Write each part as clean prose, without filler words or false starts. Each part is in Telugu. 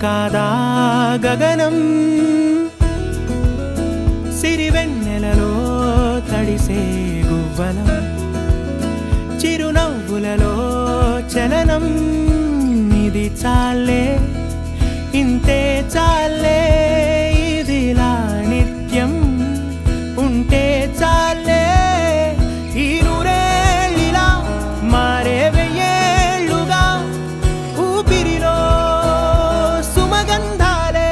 కాదా గగనం సిరివెన్నెలలో తడిసే గువ్వలం చిరునవ్వులలో చలనం ఇది చాలే ఇంతే చాలే ఇదిలా నిత్యం ఉంటే చాలే ఈ నూరేళ్ళిలా మారే వెయ్యేళ్ళుగా ఊపిరిలో సుమగంధాలే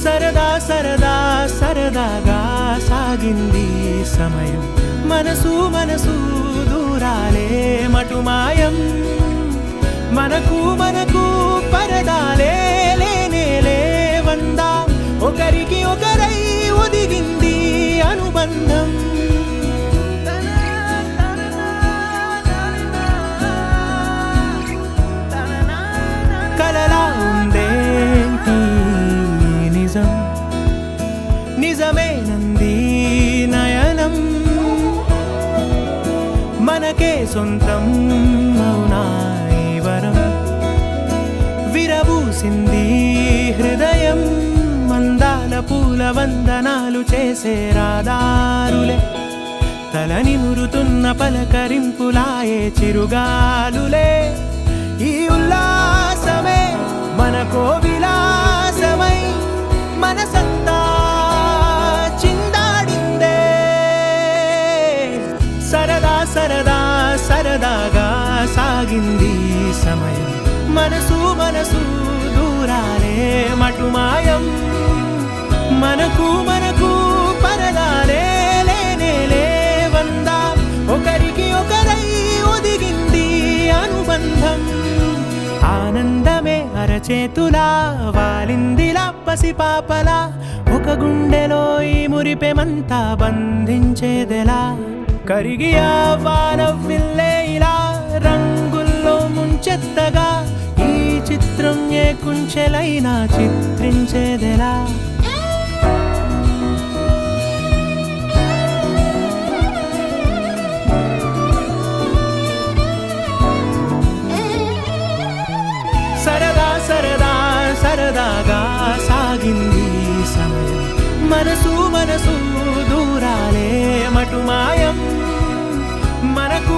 సరదా సరదా సరదాగా సాగింది సమయం మనసు మనసు దూరాలే మటుమాయం మనకు మనకు పరదాలే లేనేలే వందా ఒకరికి ఒకరై ఒదిగింది అనుబంధం కలలా ఉందేంటి నిజం నిజమేనంది నయనం మనకే సొంతం అవునా ఈ వరం విరబూసింది హృదయం మందాల పూల వందనాలు చేసే రాదారులే తల నిమురుతున్న పలకరింపులాయే చిరుగాలులే ఈ ఉల్లాసమే మనకో విలాసమై మనసంతా చిందాడిందే సరదా సరదా సరదాగా సాగింది సమయం మనసు మనసు దూరాలే మటుమాయం మనకు మనకు పరదాలే లేనేలే వందా ఒకరికి ఒకరై ఒదిగింది అనుబంధం ఆనందమే అరచేతులా వాలిందిలా పసిపాపలా ఒక గుండెలో ఈ మురిపెమంతా బంధించేదెలా కరిగి ఆ వానవిల్లే ఇలా రంగుల్లో ముంచెత్తగా ఈ చిత్రం ఏ కుంచెలైనా చిత్రించేదెలా సరదా సరదా సరదాగా సాగింది సమయం మనసు మనసు దూరాలే మటుమాయం మనకు